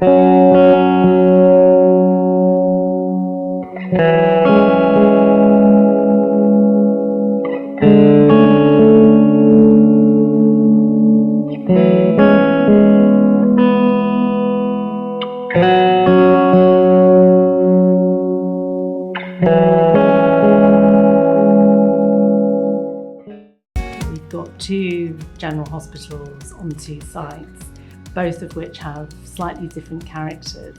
We've got two general hospitals on two sites, both of which have slightly different characters.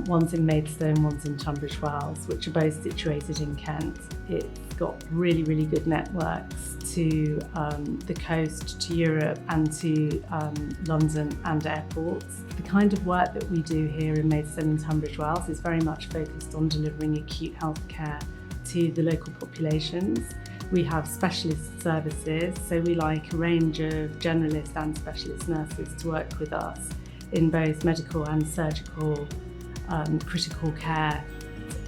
One's in Maidstone, one's in Tunbridge Wells, which are both situated in Kent. It's got really, really good networks to the coast, to Europe and to London and airports. The kind of work that we do here in Maidstone and Tunbridge Wells is very much focused on delivering acute healthcare to the local populations. We have specialist services, so we like a range of generalist and specialist nurses to work with us in both medical and surgical critical care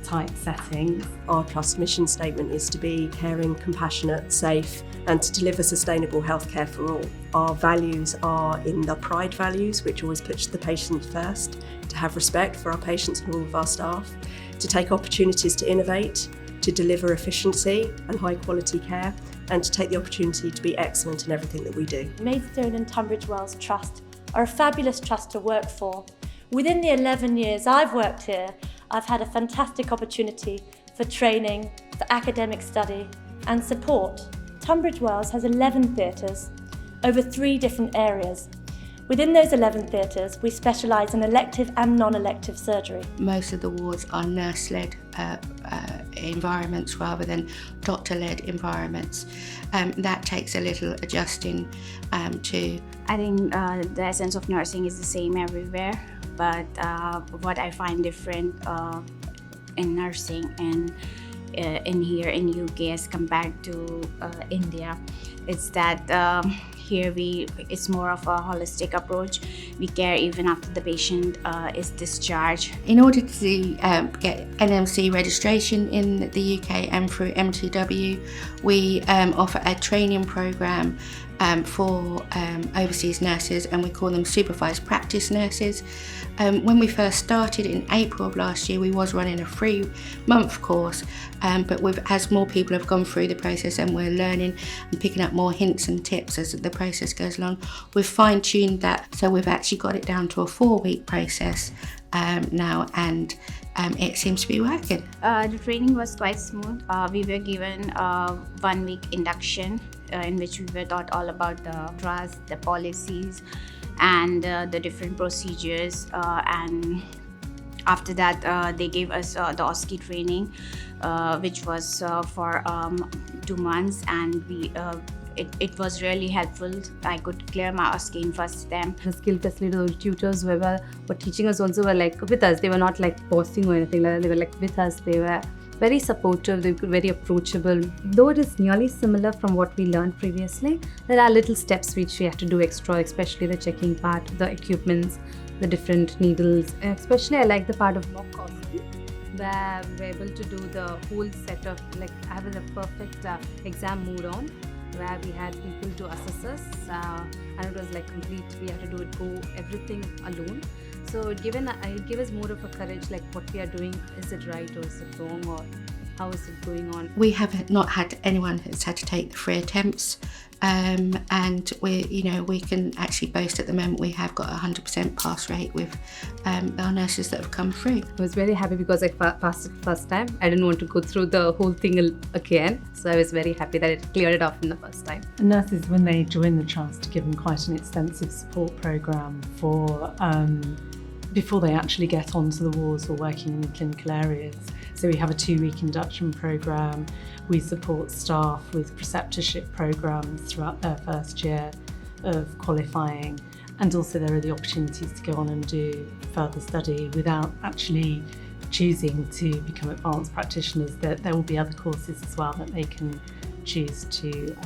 type settings. Our trust mission statement is to be caring, compassionate, safe and to deliver sustainable healthcare for all. Our values are in the PRIDE values, which always puts the patient first, to have respect for our patients and all of our staff, to take opportunities to innovate, to deliver efficiency and high quality care, and to take the opportunity to be excellent in everything that we do. Maidstone and Tunbridge Wells Trust are a fabulous trust to work for. Within the 11 years I've worked here, I've had a fantastic opportunity for training, for academic study and support. Tunbridge Wells has 11 theatres over 3 different areas. Within those 11 theatres, we specialise in elective and non-elective surgery. Most of the wards are nurse-led environments rather than doctor-led environments. That takes a little adjusting to. I think the essence of nursing is the same everywhere, but what I find different in nursing and in here in UK as compared to India, it's that here it's more of a holistic approach. We care even after the patient is discharged. In order to get NMC registration in the UK and through MTW, we offer a training programme for overseas nurses, and we call them supervised practice nurses. When we first started in April of last year, we was running a 3-month course, but as more people have gone through the process and we're learning and picking up more hints and tips as the process goes along, we've fine-tuned that, so we've actually got it down to a 4-week process now, and it seems to be working. The training was quite smooth. We were given a 1-week induction in which we were taught all about the trust, the policies and the different procedures, and after that they gave us the OSCE training, which was for 2 months, and it was really helpful. I could clear my OSCE in first attempt. The skill facilitator tutors were teaching us also were like with us. They were not like bossing or anything like that. They were like with us. They were very supportive, they were very approachable. Though it is nearly similar from what we learned previously, there are little steps which we have to do extra, especially the checking part, the equipments, the different needles. And especially I like the part of mock OSCE, where we were able to do the whole set of, like having a perfect exam mood on, where we had people to assess us, and it was like complete, we had to do it, go everything alone. So it gave us more of a courage, like what we are doing, is it right or is it wrong, or how is it going on? We have not had anyone who's had to take the 3 attempts, and we can actually boast at the moment we have got a 100% pass rate with our nurses that have come through. I was very happy because I passed it first time. I didn't want to go through the whole thing again, so I was very happy that it cleared it off in the first time. Nurses, when they join the trust, are given quite an extensive support programme for before they actually get onto the wards or working in clinical areas. So we have a 2-week induction programme. We support staff with preceptorship programmes throughout their first year of qualifying, and also there are the opportunities to go on and do further study without actually choosing to become advanced practitioners. There will be other courses as well that they can choose to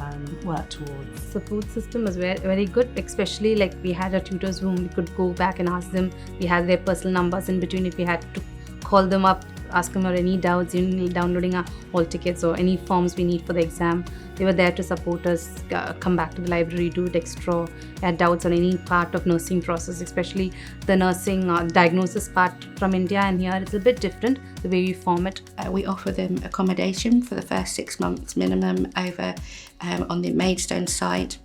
work towards. Support system was very, very good, especially like we had our tutors whom we could go back and ask them. We had their personal numbers in between if we had to call them up ask them about any doubts in downloading our hall tickets or any forms we need for the exam. They were there to support us, come back to the library, do it extra, had doubts on any part of nursing process, especially the nursing diagnosis part from India, and here it's a bit different, the way we form it. We offer them accommodation for the first 6 months minimum over on the Maidstone site.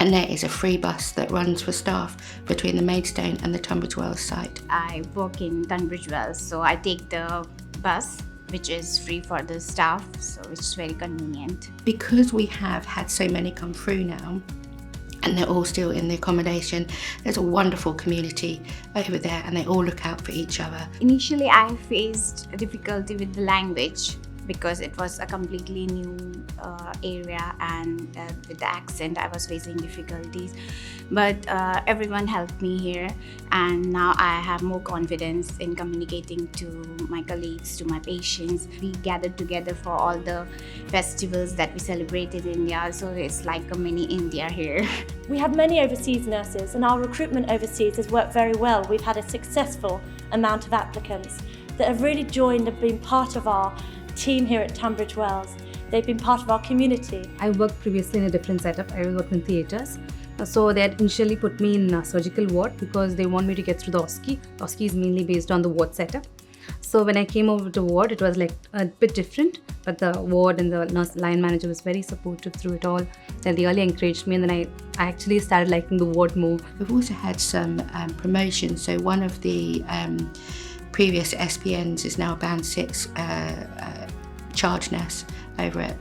And there is a free bus that runs for staff between the Maidstone and the Tunbridge Wells site. I work in Tunbridge Wells, so I take the bus, which is free for the staff, so it's very convenient. Because we have had so many come through now, and they're all still in the accommodation, there's a wonderful community over there, and they all look out for each other. Initially, I faced a difficulty with the language because it was a completely new area, and with the accent I was facing difficulties, but everyone helped me here, and now I have more confidence in communicating to my colleagues, to my patients. We gathered together for all the festivals that we celebrate in India, so it's like a mini India here. We have many overseas nurses, and our recruitment overseas has worked very well. We've had a successful amount of applicants that have really joined and been part of our team here at Tunbridge Wells. They've been part of our community. I worked previously in a different setup. I worked in theatres. So they had initially put me in a surgical ward because they want me to get through the OSCE. OSCE is mainly based on the ward setup. So when I came over to ward, it was like a bit different, but the ward and the nurse line manager was very supportive through it all. They really encouraged me, and then I actually started liking the ward more. We've also had some promotions. So one of the previous SPNs is now a Band 6 charge nurse over at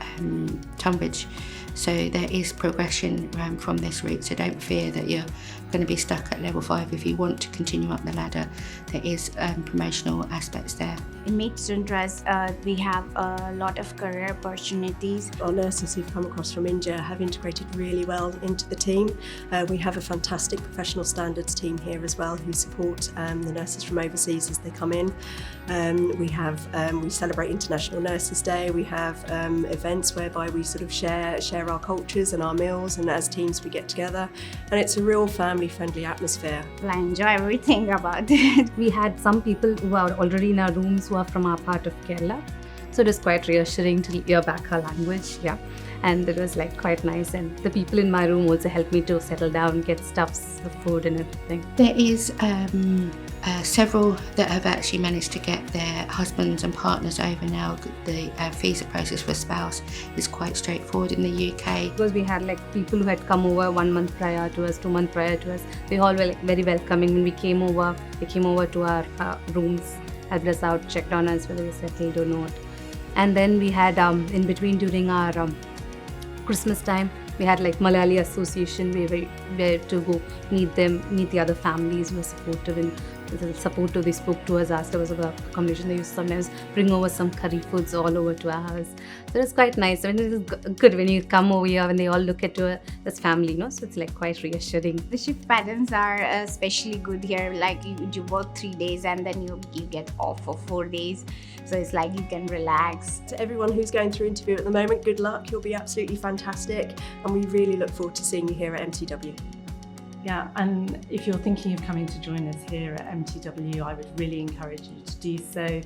Tunbridge. So there is progression from this route, so don't fear that you're going to be stuck at level 5. If you want to continue up the ladder, there is promotional aspects there. In Maidstone Trust, we have a lot of career opportunities. Our nurses who've come across from India have integrated really well into the team. We have a fantastic professional standards team here as well who support the nurses from overseas as they come in. We celebrate International Nurses Day. We have events whereby we sort of share our cultures and our meals, and as teams we get together, and it's a real family-friendly atmosphere. I enjoy everything about it. We had some people who are already in our rooms who are from our part of Kerala. So it was quite reassuring to hear back our language, yeah. And it was like quite nice, and the people in my room also helped me to settle down, get stuffs, the food and everything. There is several that have actually managed to get their husbands and partners over now. The visa process for spouse is quite straightforward in the UK. Because we had like people who had come over 1 month prior to us, 2 months prior to us. They all were like very welcoming. When we came over, they came over to our rooms, helped us out, checked on us whether we settled or not. And then we had in between during our Christmas time, we had like Malayali Association. We were to go meet them, meet the other families who were supportive and supportive. They spoke to us, asked us about accommodation. They used to sometimes bring over some curry foods all over to our house. So it's quite nice. I mean, it is good when you come over here when they all look at you as family, you know. So it's like quite reassuring. The shift patterns are especially good here. Like you work 3 days and then you get off for 4 days. So it's like you can relax. To everyone who's going through interview at the moment, good luck. You'll be absolutely fantastic, and we really look forward to seeing you here at MTW. Yeah, and if you're thinking of coming to join us here at MTW, I would really encourage you to do so.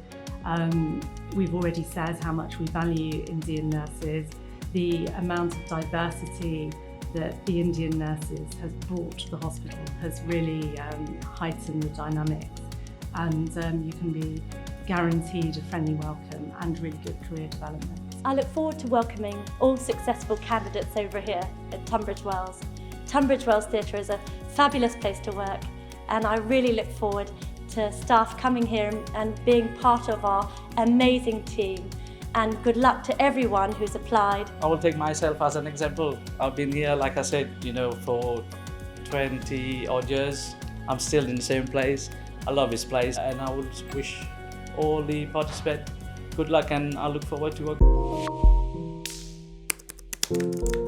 We've already said how much we value Indian nurses. The amount of diversity that the Indian nurses has brought to the hospital has really heightened the dynamics, and you can be guaranteed a friendly welcome and really good career development. I look forward to welcoming all successful candidates over here at Tunbridge Wells. Tunbridge Wells Theatre is a fabulous place to work, and I really look forward to staff coming here and being part of our amazing team. And good luck to everyone who's applied. I will take myself as an example. I've been here, like I said, for 20 odd years. I'm still in the same place. I love this place, and I would wish all the participants good luck, and I look forward to working.